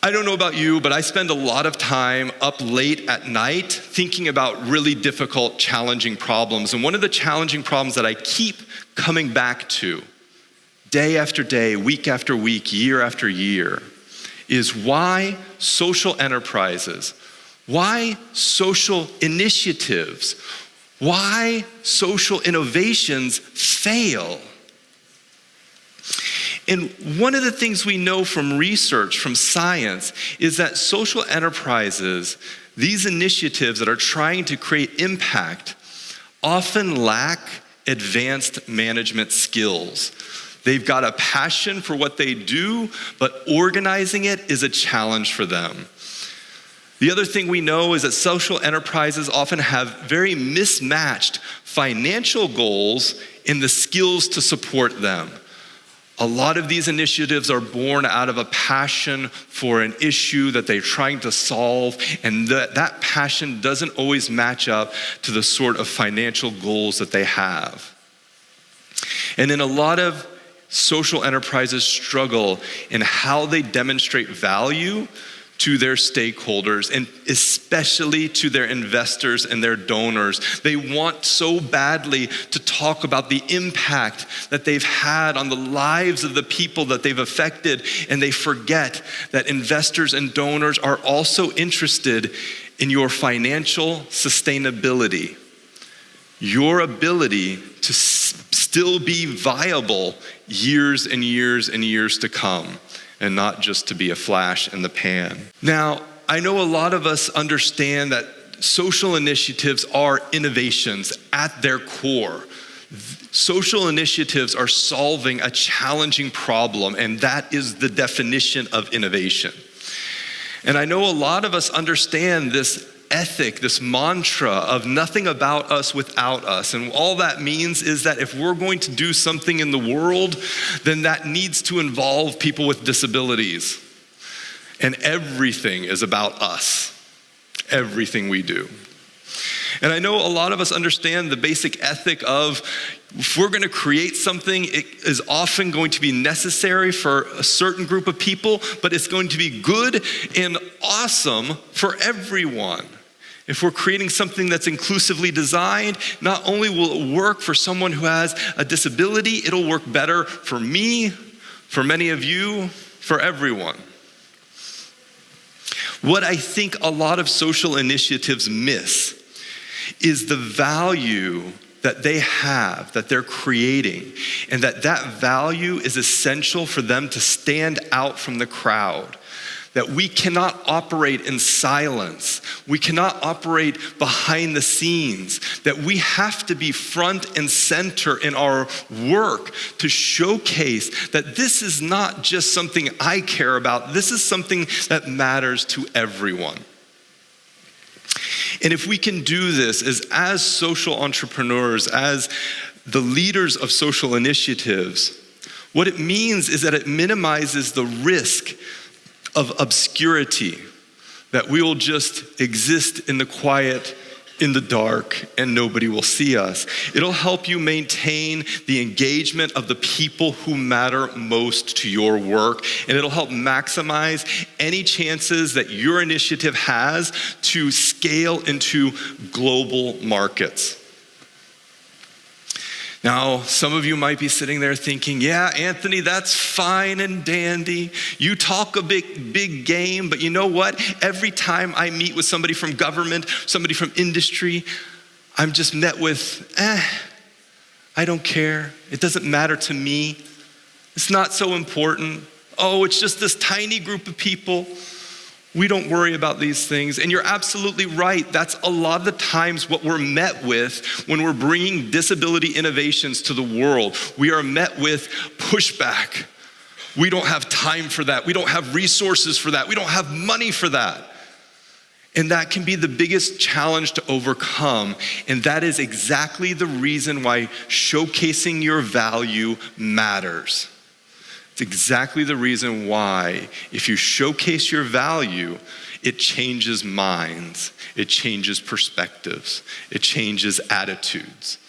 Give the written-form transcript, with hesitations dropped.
I don't know about you, but I spend a lot of time up late at night thinking about really difficult, challenging problems. And one of the challenging problems that I keep coming back to day after day, week after week, year after year, is why social enterprises, why social initiatives, why social innovations fail. And one of the things we know from research, from science, is that social enterprises, these initiatives that are trying to create impact, often lack advanced management skills. They've got a passion for what they do, but organizing it is a challenge for them. The other thing we know is that social enterprises often have very mismatched financial goals and the skills to support them. A lot of these initiatives are born out of a passion for an issue that they're trying to solve, and that passion doesn't always match up to the sort of financial goals that they have. And in a lot of social enterprises struggle in how they demonstrate value to their stakeholders, and especially to their investors and their donors. They want so badly to talk about the impact that they've had on the lives of the people that they've affected, and they forget that investors and donors are also interested in your financial sustainability, your ability to still be viable years and years and years to come, and not just to be a flash in the pan. Now, I know a lot of us understand that social initiatives are innovations at their core. Social initiatives are solving a challenging problem, and that is the definition of innovation. And I know a lot of us understand this ethic, this mantra of nothing about us without us. And all that means is that if we're going to do something in the world, then that needs to involve people with disabilities. And everything is about us, everything we do. And I know a lot of us understand the basic ethic of if we're going to create something, it is often going to be necessary for a certain group of people, but it's going to be good and awesome for everyone. If we're creating something that's inclusively designed, not only will it work for someone who has a disability, it'll work better for me, for many of you, for everyone. What I think a lot of social initiatives miss is the value that they have, that they're creating, and that value is essential for them to stand out from the crowd. That we cannot operate in silence. We cannot operate behind the scenes. That we have to be front and center in our work to showcase that this is not just something I care about. This is something that matters to everyone. And if we can do this as social entrepreneurs, as the leaders of social initiatives, what it means is that it minimizes the risk of obscurity, that we will just exist in the quiet, in the dark, and nobody will see us. It'll help you maintain the engagement of the people who matter most to your work, and it'll help maximize any chances that your initiative has to scale into global markets. Now, some of you might be sitting there thinking, yeah, Anthony, that's fine and dandy. You talk a big game, but you know what? Every time I meet with somebody from government, somebody from industry, I'm just met with, I don't care. It doesn't matter to me. It's not so important. Oh, it's just this tiny group of people. We don't worry about these things. And you're absolutely right. That's a lot of the times what we're met with when we're bringing disability innovations to the world. We are met with pushback. We don't have time for that. We don't have resources for that. We don't have money for that. And that can be the biggest challenge to overcome. And that is exactly the reason why showcasing your value matters. It's exactly the reason why if you showcase your value, it changes minds, it changes perspectives, it changes attitudes.